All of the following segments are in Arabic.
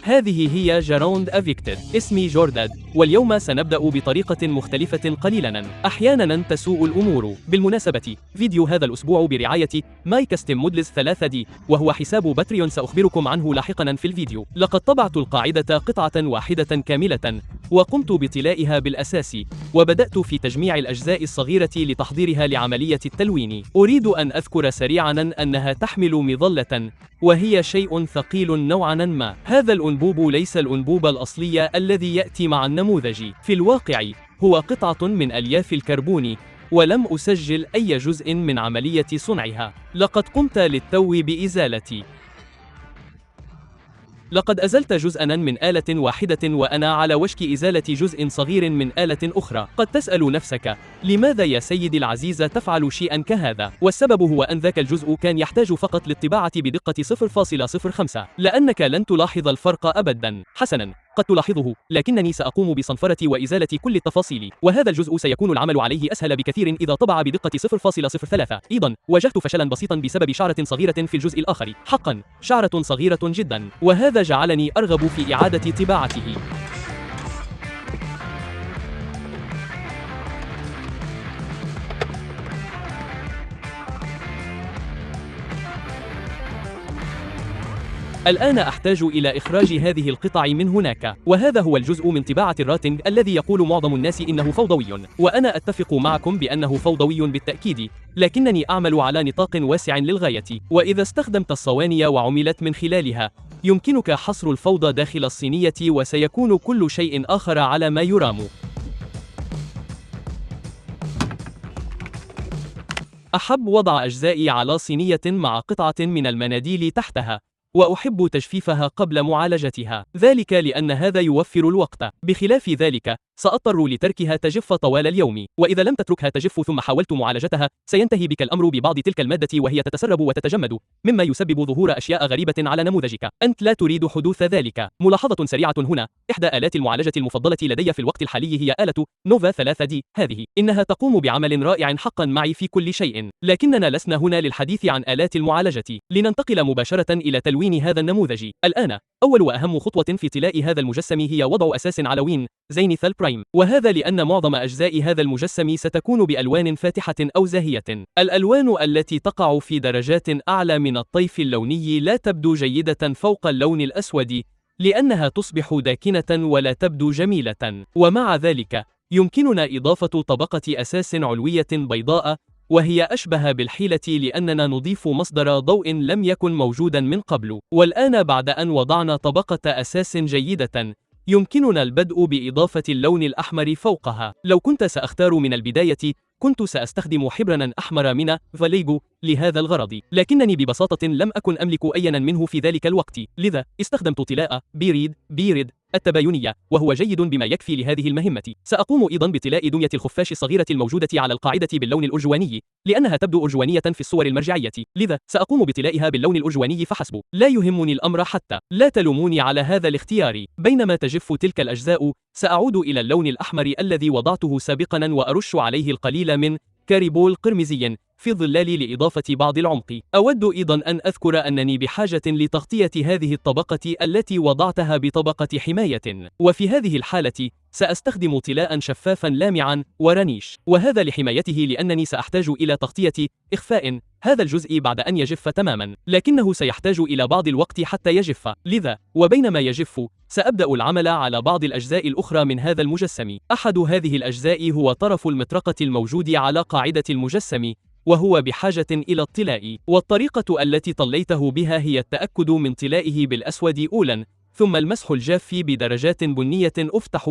هذه هي جراوند افيكتد. اسمي جورداد، واليوم سنبدأ بطريقة مختلفة قليلا. أحيانا تسوء الأمور. بالمناسبة، فيديو هذا الأسبوع برعاية ماي كاستم مودلز 3D، وهو حساب باتريون سأخبركم عنه لاحقا في الفيديو. لقد طبعت القاعدة قطعة واحدة كاملة، وقمت بطلائها بالأساس، وبدأت في تجميع الأجزاء الصغيرة لتحضيرها لعملية التلوين. أريد أن أذكر سريعا أنها تحمل مظلة، وهي شيء ثقيل نوعا ما. هذا الأنبوب ليس الأنبوب الأصلي الذي يأتي مع النموذج. في الواقع هو قطعة من ألياف الكربون، ولم أسجل أي جزء من عملية صنعها. لقد قمت للتو بإزالة. لقد أزلت جزءاً من آلة واحدة، وأنا على وشك إزالة جزء صغير من آلة أخرى. قد تسأل نفسك: لماذا يا سيدي العزيز تفعل شيئاً كهذا؟ والسبب هو أن ذاك الجزء كان يحتاج فقط للطباعة بدقة 0.05، لأنك لن تلاحظ الفرق أبداً. حسناً، قد تلاحظه، لكنني سأقوم بصنفرة وإزالة كل التفاصيل، وهذا الجزء سيكون العمل عليه أسهل بكثير إذا طبع بدقة 0.03. أيضاً واجهت فشلاً بسيطاً بسبب شعرة صغيرة في الجزء الآخر. حقاً شعرة صغيرة جداً، وهذا جعلني أرغب في إعادة طباعته. الآن أحتاج إلى إخراج هذه القطع من هناك، وهذا هو الجزء من طباعة الراتنج الذي يقول معظم الناس إنه فوضوي، وأنا أتفق معكم بأنه فوضوي بالتأكيد، لكنني أعمل على نطاق واسع للغاية. وإذا استخدمت الصواني وعملت من خلالها، يمكنك حصر الفوضى داخل الصينية، وسيكون كل شيء آخر على ما يرام. أحب وضع أجزائي على صينية مع قطعة من المناديل تحتها، وأحب تجفيفها قبل معالجتها، ذلك لأن هذا يوفر الوقت. بخلاف ذلك، سأضطر لتركها تجف طوال اليوم، وإذا لم تتركها تجف ثم حاولت معالجتها، سينتهي بك الأمر ببعض تلك المادة وهي تتسرب وتتجمد، مما يسبب ظهور أشياء غريبة على نموذجك. أنت لا تريد حدوث ذلك. ملاحظة سريعة هنا: إحدى آلات المعالجة المفضلة لدي في الوقت الحالي هي آلة نوفا 3D. هذه إنها تقوم بعمل رائع حقا معي في كل شيء، لكننا لسنا هنا للحديث عن آلات المعالجة. لننتقل مباشرة إلى تلوين هذا النموذج. الآن أول وأهم خطوة في طلاء هذا المجسم هي وضع أساس على وين زينيثال برايم، وهذا لأن معظم أجزاء هذا المجسم ستكون بألوان فاتحة أو زاهية. الألوان التي تقع في درجات أعلى من الطيف اللوني لا تبدو جيدة فوق اللون الأسود، لأنها تصبح داكنة ولا تبدو جميلة. ومع ذلك يمكننا إضافة طبقة أساس علوية بيضاء، وهي أشبه بالحيلة لأننا نضيف مصدر ضوء لم يكن موجودا من قبل. والآن بعد أن وضعنا طبقة أساس جيدة، يمكننا البدء بإضافة اللون الأحمر فوقها. لو كنت سأختار من البداية، كنت سأستخدم حبرا أحمر من فاليجو لهذا الغرض، لكنني ببساطة لم أكن أملك أيا منه في ذلك الوقت، لذا استخدمت طلاء بيريد التباينية، وهو جيد بما يكفي لهذه المهمة. سأقوم أيضا بطلاء دمية الخفاش الصغيرة الموجودة على القاعدة باللون الأرجواني، لأنها تبدو أرجوانية في الصور المرجعية، لذا سأقوم بطلائها باللون الأرجواني فحسب. لا يهمني الأمر حتى. لا تلوموني على هذا الاختيار. بينما تجف تلك الأجزاء، سأعود إلى اللون الأحمر الذي وضعته سابقا، وأرش عليه القليل من كاريبول قرمزي في الظلال لإضافة بعض العمق. أود أيضا أن أذكر أنني بحاجة لتغطية هذه الطبقة التي وضعتها بطبقة حماية، وفي هذه الحالة سأستخدم طلاء شفافا لامعا ورنيش، وهذا لحمايته لأنني سأحتاج إلى تغطية إخفاء هذا الجزء بعد أن يجف تماما، لكنه سيحتاج إلى بعض الوقت حتى يجف، لذا وبينما يجف سأبدأ العمل على بعض الأجزاء الأخرى من هذا المجسم. أحد هذه الأجزاء هو طرف المطرقة الموجود على قاعدة المجسم، وهو بحاجة إلى الطلاء، والطريقة التي طليته بها هي التأكد من طلائه بالأسود أولا، ثم المسح الجاف بدرجات بنية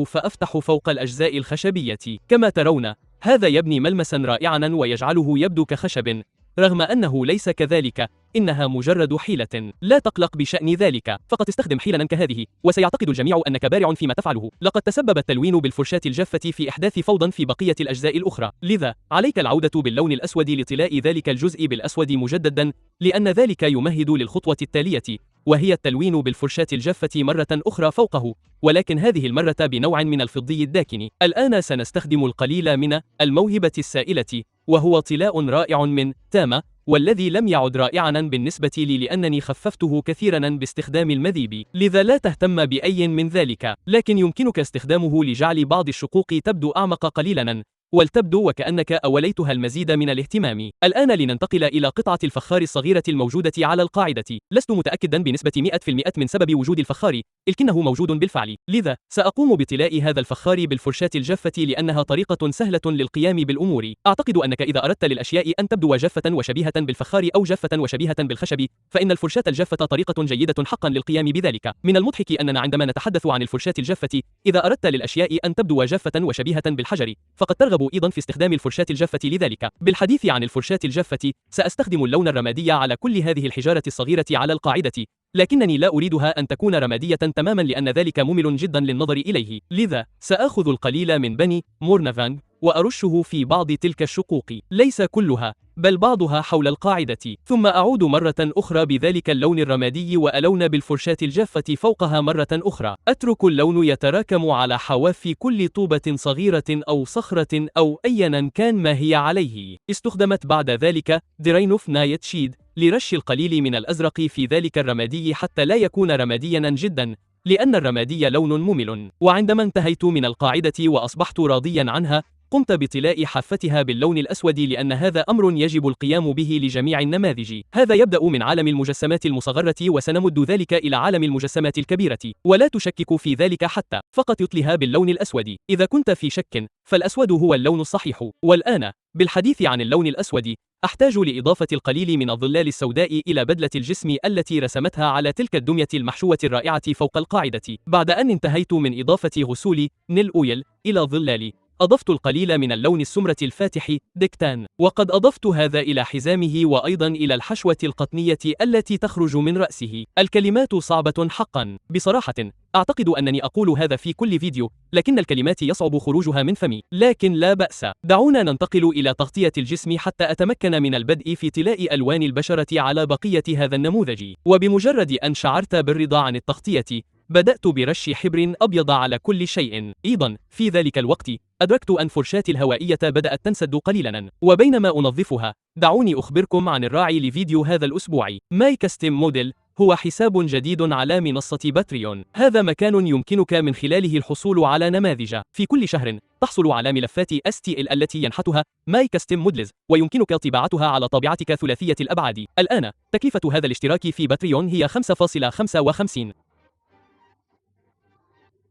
فأفتح فوق الأجزاء الخشبية. كما ترون، هذا يبني ملمسا رائعا ويجعله يبدو كخشب، رغم أنه ليس كذلك، إنها مجرد حيلة. لا تقلق بشأن ذلك، فقط استخدم حيلة كهذه، وسيعتقد الجميع أنك بارع فيما تفعله. لقد تسبب التلوين بالفرشاة الجافة في إحداث فوضى في بقية الأجزاء الأخرى، لذا عليك العودة باللون الأسود لطلاء ذلك الجزء بالأسود مجددا، لأن ذلك يمهد للخطوة التالية، وهي التلوين بالفرشاة الجافة مرة أخرى فوقه، ولكن هذه المرة بنوع من الفضي الداكن. الآن سنستخدم القليل من الموهبة السائلة، وهو طلاء رائع من تاما والذي لم يعد رائعا بالنسبة لي لأنني خففته كثيرا باستخدام المذيب، لذا لا تهتم بأي من ذلك، لكن يمكنك استخدامه لجعل بعض الشقوق تبدو أعمق قليلا ولتبدو وكأنك أوليتها المزيد من الاهتمام. الآن لننتقل إلى قطعة الفخار الصغيرة الموجودة على القاعدة. لست متأكدا بنسبة 100% من سبب وجود الفخار، لكنه موجود بالفعل، لذا سأقوم بطلاء هذا الفخار بالفرشاة الجافة لأنها طريقة سهلة للقيام بالأمور. أعتقد أنك إذا أردت للأشياء أن تبدو جافة وشبيهة بالفخار أو جافة وشبيهة بالخشب، فإن الفرشاة الجافة طريقة جيدة حقا للقيام بذلك. من المضحك أننا عندما نتحدث عن الفرشاة الجافة، إذا أردت للأشياء أن تبدو جافة وشبيهة بالحجر، فقد ترغب أيضا في استخدام الفرشاة الجافة لذلك. بالحديث عن الفرشاة الجافة، سأستخدم اللون الرمادي على كل هذه الحجارة الصغيرة على القاعدة، لكنني لا أريدها أن تكون رمادية تماما لأن ذلك ممل جدا للنظر إليه، لذا سأخذ القليل من بني مورنافانغ وأرشه في بعض تلك الشقوق، ليس كلها بل بعضها حول القاعدة، ثم أعود مرة أخرى بذلك اللون الرمادي وألون بالفرشاة الجافة فوقها مرة أخرى. أترك اللون يتراكم على حواف كل طوبة صغيرة أو صخرة أو أيا كان ما هي عليه. استخدمت بعد ذلك درينوف نايت شيد لرش القليل من الأزرق في ذلك الرمادي حتى لا يكون رماديا جدا، لأن الرمادي لون ممل. وعندما انتهيت من القاعدة وأصبحت راضيا عنها، قمت بطلاء حافتها باللون الأسود لأن هذا أمر يجب القيام به لجميع النماذج. هذا يبدأ من عالم المجسمات المصغرة وسنمد ذلك إلى عالم المجسمات الكبيرة، ولا تشكك في ذلك حتى، فقط يطلها باللون الأسود. إذا كنت في شك فالأسود هو اللون الصحيح. والآن بالحديث عن اللون الأسود، أحتاج لإضافة القليل من الظلال السوداء إلى بدلة الجسم التي رسمتها على تلك الدمية المحشوة الرائعة فوق القاعدة. بعد أن انتهيت من إضافة غسول نيل أويل إلى الظلال، أضفت القليل من اللون السمرة الفاتح ديكتان، وقد أضفت هذا إلى حزامه وأيضا إلى الحشوة القطنية التي تخرج من رأسه. الكلمات صعبة حقا بصراحة، أعتقد أنني أقول هذا في كل فيديو، لكن الكلمات يصعب خروجها من فمي، لكن لا بأس. دعونا ننتقل إلى تغطية الجسم حتى أتمكن من البدء في طلاء ألوان البشرة على بقية هذا النموذج. وبمجرد أن شعرت بالرضا عن التغطية، بدأت برش حبر أبيض على كل شيء. أيضا في ذلك الوقت أدركت أن فرشاتي الهوائية بدأت تنسد قليلا، وبينما أنظفها دعوني أخبركم عن الراعي لفيديو هذا الأسبوع. ماي كاستم موديل هو حساب جديد على منصة باتريون. هذا مكان يمكنك من خلاله الحصول على نماذج. في كل شهر تحصل على ملفات STL التي ينحتها ماي كاستم موديلز، ويمكنك طباعتها على طابعتك ثلاثية الأبعاد. الآن تكلفة هذا الاشتراك في باتريون هي 5.55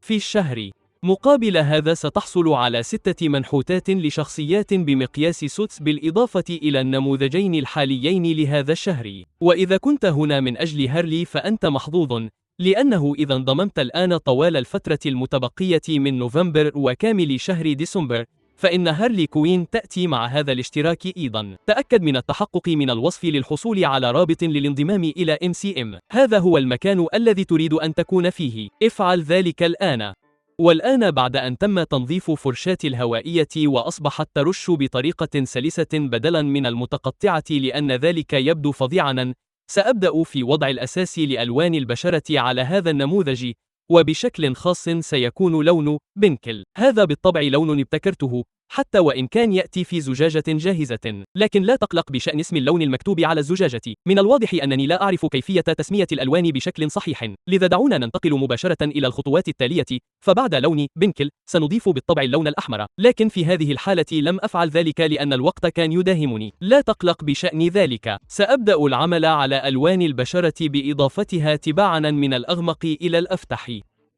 في الشهر. مقابل هذا ستحصل على 6 منحوتات لشخصيات بمقياس سوتس بالإضافة إلى النموذجين الحاليين لهذا الشهر. وإذا كنت هنا من أجل هارلي فأنت محظوظ، لأنه إذا انضممت الآن طوال الفترة المتبقية من نوفمبر وكامل شهر ديسمبر، فإن هارلي كوين تأتي مع هذا الاشتراك أيضا. تأكد من التحقق من الوصف للحصول على رابط للانضمام إلى MCM. هذا هو المكان الذي تريد أن تكون فيه. افعل ذلك الآن. والآن بعد أن تم تنظيف فرشاتي الهوائية وأصبحت ترش بطريقة سلسة بدلا من المتقطعة لأن ذلك يبدو فظيعا، سأبدأ في وضع الأساس لألوان البشرة على هذا النموذج، وبشكل خاص سيكون لون بنكل. هذا بالطبع لون ابتكرته، حتى وإن كان يأتي في زجاجة جاهزة، لكن لا تقلق بشأن اسم اللون المكتوب على الزجاجة. من الواضح أنني لا أعرف كيفية تسمية الألوان بشكل صحيح، لذا دعونا ننتقل مباشرة إلى الخطوات التالية. فبعد لون بنكل سنضيف بالطبع اللون الأحمر، لكن في هذه الحالة لم أفعل ذلك لأن الوقت كان يداهمني. لا تقلق بشأن ذلك، سأبدأ العمل على ألوان البشرة بإضافتها تباعا من الأغمق إلى الأفتح،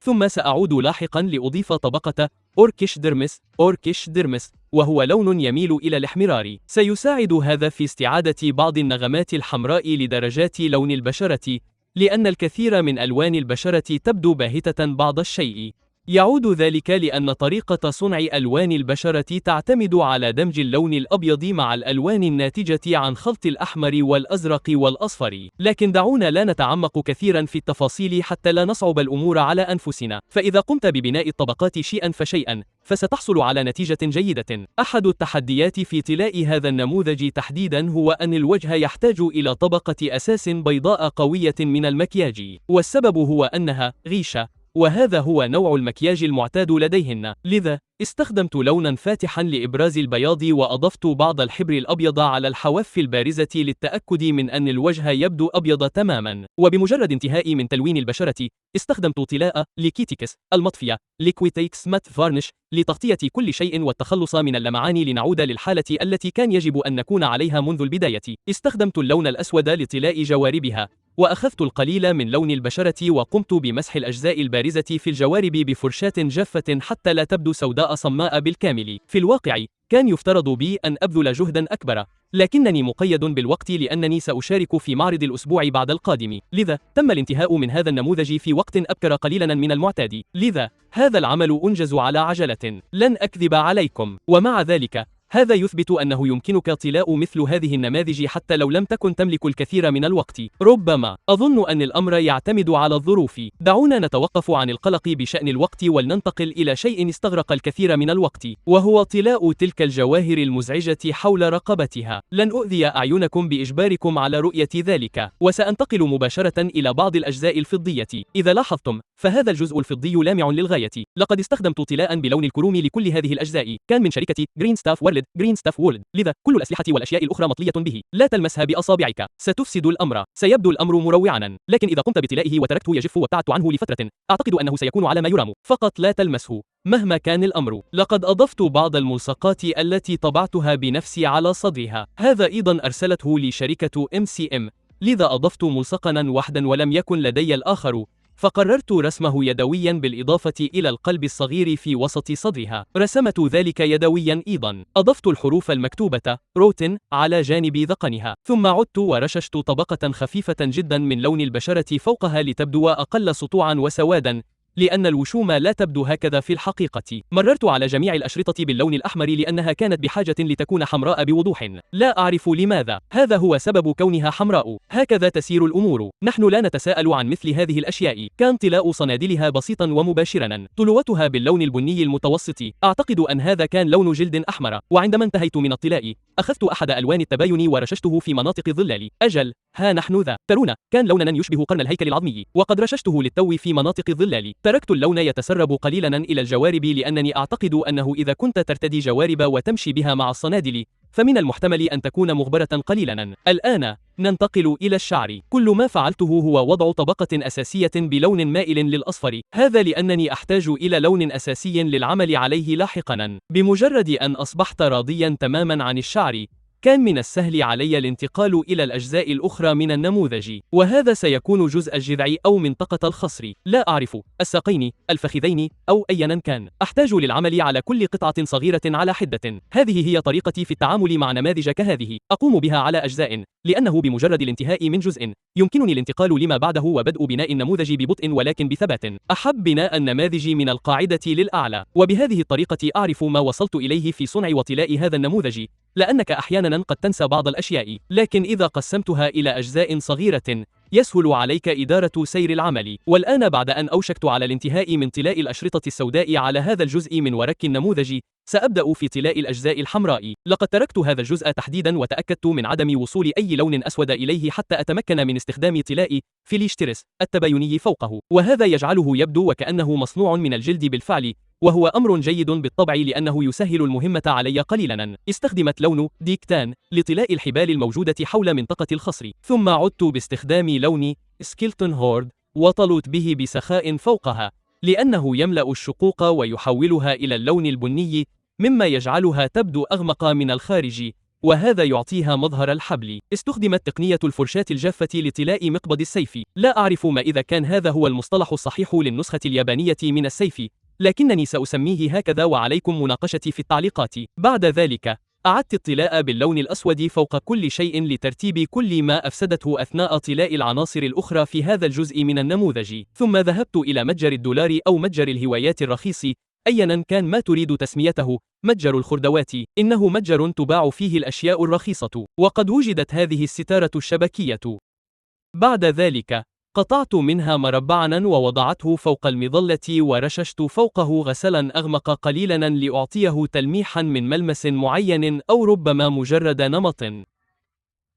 ثم سأعود لاحقا لأضيف طبقة أوركيش ديرمس، وهو لون يميل إلى الاحمرار. سيساعد هذا في استعادة بعض النغمات الحمراء لدرجات لون البشرة، لأن الكثير من ألوان البشرة تبدو باهتة بعض الشيء. يعود ذلك لأن طريقة صنع ألوان البشرة تعتمد على دمج اللون الأبيض مع الألوان الناتجة عن خلط الأحمر والأزرق والأصفر. لكن دعونا لا نتعمق كثيرا في التفاصيل حتى لا نصعب الأمور على أنفسنا. فإذا قمت ببناء الطبقات شيئا فشيئا، فستحصل على نتيجة جيدة. أحد التحديات في طلاء هذا النموذج تحديدا هو أن الوجه يحتاج إلى طبقة أساس بيضاء قوية من المكياج، والسبب هو أنها غيشة وهذا هو نوع المكياج المعتاد لديهن. لذا استخدمت لونا فاتحا لإبراز البياض وأضفت بعض الحبر الأبيض على الحواف البارزة للتأكد من أن الوجه يبدو أبيض تماما. وبمجرد انتهائي من تلوين البشرة استخدمت طلاء ليكيتيكس المطفية ليكويتيكس مات فارنش لتغطية كل شيء والتخلص من اللمعان لنعود للحالة التي كان يجب أن نكون عليها منذ البداية. استخدمت اللون الأسود لطلاء جواربها، وأخذت القليل من لون البشرة وقمت بمسح الأجزاء البارزة في الجوارب بفرشاة جافة حتى لا تبدو سوداء صماء بالكامل. في الواقع كان يفترض بي أن أبذل جهدا أكبر، لكنني مقيد بالوقت لأنني سأشارك في معرض الأسبوع بعد القادم، لذا تم الانتهاء من هذا النموذج في وقت أبكر قليلا من المعتاد. لذا هذا العمل أنجز على عجلة، لن أكذب عليكم. ومع ذلك هذا يثبت أنه يمكنك طلاء مثل هذه النماذج حتى لو لم تكن تملك الكثير من الوقت. ربما أظن أن الأمر يعتمد على الظروف. دعونا نتوقف عن القلق بشأن الوقت ولننتقل إلى شيء استغرق الكثير من الوقت، وهو طلاء تلك الجواهر المزعجة حول رقبتها. لن أؤذي أعينكم بإجباركم على رؤية ذلك، وسأنتقل مباشرة إلى بعض الأجزاء الفضية. إذا لاحظتم فهذا الجزء الفضي لامع للغاية. لقد استخدمت طلاء بلون الكروم لكل هذه الأجزاء، كان من شركة جرين ستاف وورلد، لذا كل الأسلحة والأشياء الأخرى مطلية به. لا تلمسها بأصابعك، ستفسد الأمر. سيبدو الأمر مروعا، لكن إذا قمت بطلائه وتركته يجف وابتعدت عنه لفترة أعتقد أنه سيكون على ما يرام. فقط لا تلمسه مهما كان الأمر. لقد أضفت بعض الملصقات التي طبعتها بنفسي على صدرها، هذا أيضا أرسلته لي شركة MCM، لذا أضفت ملصقا واحدا ولم يكن لدي الآخر، فقررت رسمه يدويا بالإضافة إلى القلب الصغير في وسط صدرها. رسمت ذلك يدويا أيضا. أضفت الحروف المكتوبة روتن على جانب ذقنها، ثم عدت ورششت طبقة خفيفة جدا من لون البشرة فوقها لتبدو أقل سطوعا وسوادا، لأن الوشوم لا تبدو هكذا في الحقيقة. مررت على جميع الأشرطة باللون الأحمر لأنها كانت بحاجة لتكون حمراء بوضوح. لا أعرف لماذا، هذا هو سبب كونها حمراء. هكذا تسير الأمور. نحن لا نتساءل عن مثل هذه الأشياء. كان طلاء صنادلها بسيطا ومباشرا، طلوتها باللون البني المتوسط. أعتقد أن هذا كان لون جلد أحمر. وعندما انتهيت من الطلاء أخذت أحد ألوان التباين ورششته في مناطق الظلال. أجل، ها نحن ذا. ترون، كان لونا يشبه قرن الهيكل العظمي، وقد رششته للتو في مناطق الظلال. تركت اللون يتسرب قليلا إلى الجوارب لأنني أعتقد أنه إذا كنت ترتدي جوارب وتمشي بها مع الصنادل فمن المحتمل أن تكون مغبرة قليلا. الآن ننتقل إلى الشعر. كل ما فعلته هو وضع طبقة أساسية بلون مائل للأصفر، هذا لأنني أحتاج إلى لون أساسي للعمل عليه لاحقا. بمجرد أن أصبحت راضيا تماما عن الشعر كان من السهل علي الانتقال إلى الأجزاء الأخرى من النموذج، وهذا سيكون جزء الجذع أو منطقة الخصر، لا أعرف، الساقين، الفخذين أو أيا كان. أحتاج للعمل على كل قطعة صغيرة على حدة. هذه هي طريقتي في التعامل مع نماذج كهذه، أقوم بها على أجزاء، لأنه بمجرد الانتهاء من جزء يمكنني الانتقال لما بعده وبدء بناء النموذج ببطء ولكن بثبات. أحب بناء النماذج من القاعدة للأعلى، وبهذه الطريقة أعرف ما وصلت إليه في صنع وطلاء هذا النموذج، لأنك أحيانا قد تنسى بعض الأشياء، لكن إذا قسمتها إلى أجزاء صغيرة يسهل عليك إدارة سير العمل. والآن بعد أن أوشكت على الانتهاء من طلاء الأشرطة السوداء على هذا الجزء من ورك النموذج سأبدأ في طلاء الأجزاء الحمراء. لقد تركت هذا الجزء تحديدا وتأكدت من عدم وصول أي لون أسود إليه حتى أتمكن من استخدام طلاء فيليشترس التبايني فوقه، وهذا يجعله يبدو وكأنه مصنوع من الجلد بالفعل، وهو أمر جيد بالطبع لأنه يسهل المهمة علي قليلا. استخدمت لون ديكتان لطلاء الحبال الموجودة حول منطقة الخصر، ثم عدت باستخدام لون سكيلتون هورد وطلت به بسخاء فوقها، لأنه يملأ الشقوق ويحولها إلى اللون البني مما يجعلها تبدو أغمق من الخارج، وهذا يعطيها مظهر الحبل. استخدمت تقنية الفرشاة الجافة لطلاء مقبض السيف. لا أعرف ما إذا كان هذا هو المصطلح الصحيح للنسخة اليابانية من السيف، لكنني سأسميه هكذا وعليكم مناقشتي في التعليقات. بعد ذلك أعدت الطلاء باللون الأسود فوق كل شيء لترتيب كل ما أفسدته أثناء طلاء العناصر الأخرى في هذا الجزء من النموذج. ثم ذهبت إلى متجر الدولار أو متجر الهوايات الرخيص، أيا كان ما تريد تسميته، متجر الخردوات، إنه متجر تباع فيه الأشياء الرخيصة، وقد وجدت هذه الستارة الشبكية. بعد ذلك قطعت منها مربعا ووضعته فوق المظلة ورششت فوقه غسلا أغمق قليلا لأعطيه تلميحا من ملمس معين أو ربما مجرد نمط.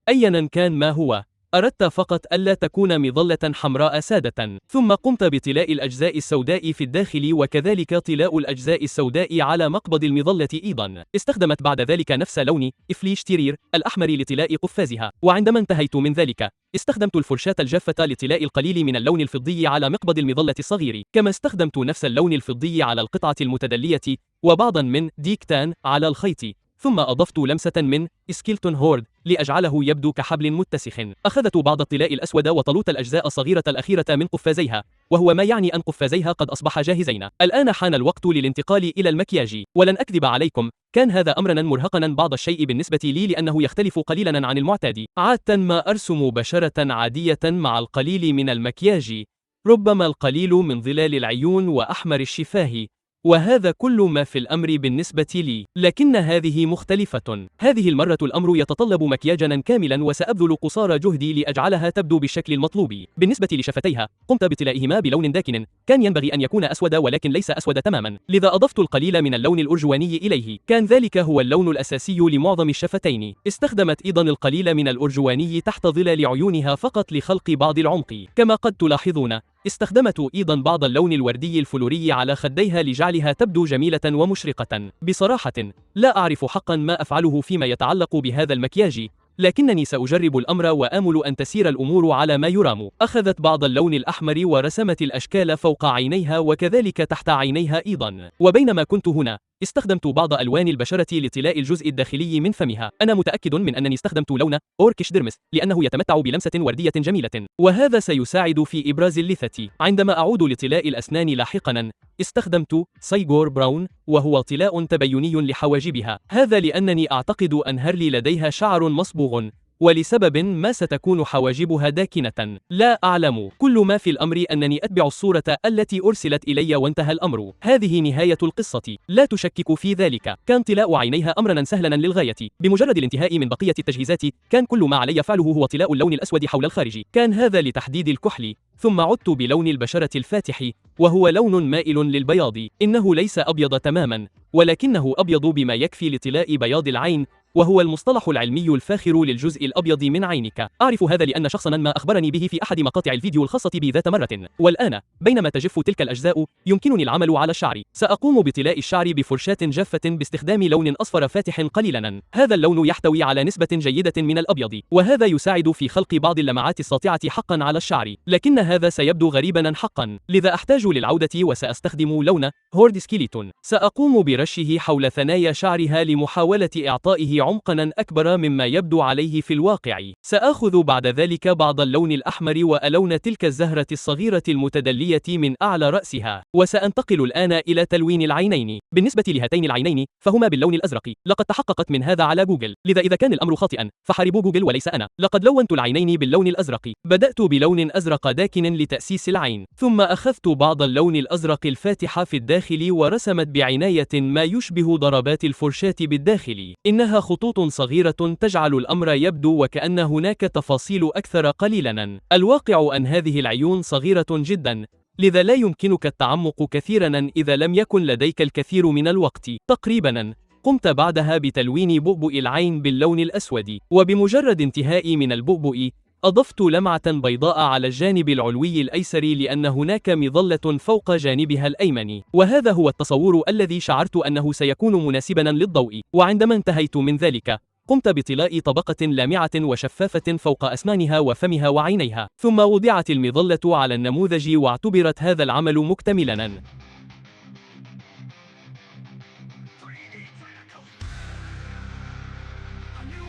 أيا كان ما هو، أردت فقط ألا تكون مظلة حمراء سادة. ثم قمت بطلاء الأجزاء السوداء في الداخل وكذلك طلاء الأجزاء السوداء على مقبض المظلة أيضا. استخدمت بعد ذلك نفس لون إفليش تيرير الأحمر لطلاء قفازها. وعندما انتهيت من ذلك استخدمت الفرشاة الجافة لطلاء القليل من اللون الفضي على مقبض المظلة الصغير، كما استخدمت نفس اللون الفضي على القطعة المتدلية وبعضا من ديكتان على الخيط. ثم أضفت لمسة من سكيلتون هورد لأجعله يبدو كحبل متسخ. أخذت بعض الطلاء الأسود وطلوت الأجزاء الصغيرة الأخيرة من قفازيها، وهو ما يعني أن قفازيها قد أصبحا جاهزين. الآن حان الوقت للانتقال إلى المكياج. ولن أكذب عليكم، كان هذا أمرا مرهقا بعض الشيء بالنسبة لي لأنه يختلف قليلا عن المعتاد. عادة ما أرسم بشرة عادية مع القليل من المكياج، ربما القليل من ظلال العيون وأحمر الشفاه، وهذا كل ما في الأمر بالنسبة لي. لكن هذه مختلفة. هذه المرة الأمر يتطلب مكياجا كاملا، وسأبذل قصارى جهدي لأجعلها تبدو بالشكل المطلوب. بالنسبة لشفتيها قمت بطلائهما بلون داكن، كان ينبغي أن يكون أسود ولكن ليس أسود تماما، لذا أضفت القليل من اللون الأرجواني إليه. كان ذلك هو اللون الأساسي لمعظم الشفتين. استخدمت أيضا القليل من الأرجواني تحت ظلال عيونها فقط لخلق بعض العمق. كما قد تلاحظون استخدمت أيضا بعض اللون الوردي الفلوري على خديها لجعلها تبدو جميلة ومشرقة. بصراحة لا أعرف حقا ما أفعله فيما يتعلق بهذا المكياج، لكنني سأجرب الأمر وآمل أن تسير الأمور على ما يرام. أخذت بعض اللون الأحمر ورسمت الأشكال فوق عينيها وكذلك تحت عينيها أيضا. وبينما كنت هنا استخدمت بعض ألوان البشرة لطلاء الجزء الداخلي من فمها. أنا متأكد من أنني استخدمت لون أوركيش ديرمس لأنه يتمتع بلمسة وردية جميلة، وهذا سيساعد في إبراز اللثة. عندما أعود لطلاء الأسنان لاحقا استخدمت سايغور براون، وهو طلاء تبيني لحواجبها. هذا لأنني أعتقد أن هارلي لديها شعر مصبوغ، ولسبب ما ستكون حواجبها داكنة. لا أعلم، كل ما في الأمر أنني أتبع الصورة التي أرسلت إلي وانتهى الأمر. هذه نهاية القصة، لا تشكك في ذلك. كان طلاء عينيها أمرا سهلا للغاية. بمجرد الانتهاء من بقية التجهيزات كان كل ما علي فعله هو طلاء اللون الأسود حول الخارج. كان هذا لتحديد الكحل. ثم عدت بلون البشرة الفاتح، وهو لون مائل للبياض. إنه ليس أبيض تماما، ولكنه أبيض بما يكفي لطلاء بياض العين، وهو المصطلح العلمي الفاخر للجزء الأبيض من عينك. أعرف هذا لأن شخصا ما أخبرني به في أحد مقاطع الفيديو الخاصة بي ذات مرة. والآن بينما تجف تلك الأجزاء يمكنني العمل على الشعر. سأقوم بطلاء الشعر بفرشاة جافة باستخدام لون أصفر فاتح قليلا. هذا اللون يحتوي على نسبة جيدة من الأبيض، وهذا يساعد في خلق بعض اللمعات الساطعة حقا على الشعر. لكن هذا سيبدو غريبا حقا، لذا أحتاج للعودة وسأستخدم لون هورد سكيليتون. سأقوم برشه حول ثنايا شعرها لمحاولة إعطائه عمقا أكبر مما يبدو عليه في الواقع. سآخذ بعد ذلك بعض اللون الأحمر وألون تلك الزهرة الصغيرة المتدلية من أعلى رأسها. وسأنتقل الآن إلى تلوين العينين. بالنسبة لهاتين العينين فهما باللون الأزرق. لقد تحققت من هذا على جوجل، لذا إذا كان الأمر خاطئا فحاربوا جوجل وليس أنا. لقد لونت العينين باللون الأزرق. بدأت بلون أزرق داكن لتأسيس العين، ثم أخذت بعض اللون الأزرق الفاتح في الداخل ورسمت بعناية ما يشبه ضربات الفرشاة بالداخل. إنها خطوط صغيرة تجعل الأمر يبدو وكأن هناك تفاصيل أكثر قليلا. الواقع أن هذه العيون صغيرة جدا، لذا لا يمكنك التعمق كثيرا إذا لم يكن لديك الكثير من الوقت. تقريبا قمت بعدها بتلوين بؤبؤ العين باللون الأسود، وبمجرد انتهائي من البؤبؤ أضفت لمعة بيضاء على الجانب العلوي الأيسر لأن هناك مظلة فوق جانبها الأيمن، وهذا هو التصور الذي شعرت أنه سيكون مناسبا للضوء. وعندما انتهيت من ذلك قمت بطلاء طبقة لامعة وشفافة فوق أسنانها وفمها وعينيها، ثم وضعت المظلة على النموذج واعتبرت هذا العمل مكتملا.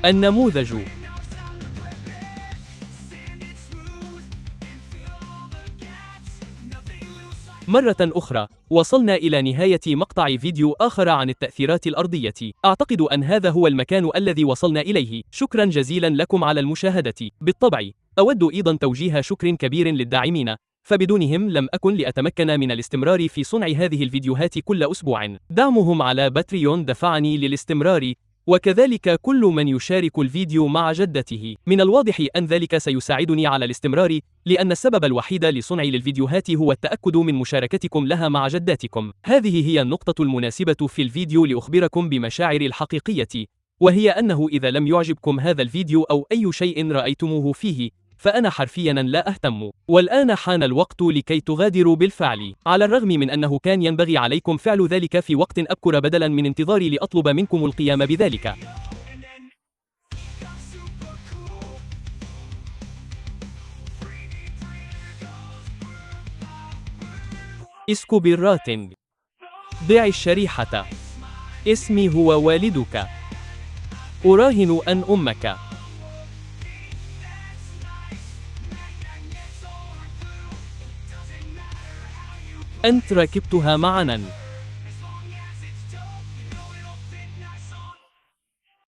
النموذج. مرة أخرى وصلنا إلى نهاية مقطع فيديو آخر عن التأثيرات الأرضية. أعتقد أن هذا هو المكان الذي وصلنا إليه. شكرا جزيلا لكم على المشاهدة. بالطبع أود أيضا توجيه شكر كبير للداعمين، فبدونهم لم أكن لأتمكن من الاستمرار في صنع هذه الفيديوهات كل أسبوع. دعمهم على باتريون دفعني للاستمرار، وكذلك كل من يشارك الفيديو مع جدته. من الواضح أن ذلك سيساعدني على الاستمرار، لأن السبب الوحيد لصنعي للفيديوهات هو التأكد من مشاركتكم لها مع جداتكم. هذه هي النقطة المناسبة في الفيديو لأخبركم بمشاعري الحقيقية، وهي أنه إذا لم يعجبكم هذا الفيديو أو أي شيء رأيتموه فيه فأنا حرفيا لا أهتم. والآن حان الوقت لكي تغادروا بالفعل. على الرغم من أنه كان ينبغي عليكم فعل ذلك في وقت أبكر بدلا من انتظاري لأطلب منكم القيام بذلك. اسكب الراتنج. ضع الشريحة. اسمي هو والدك. أراهن أن أمك. أنت ركبتها معنا.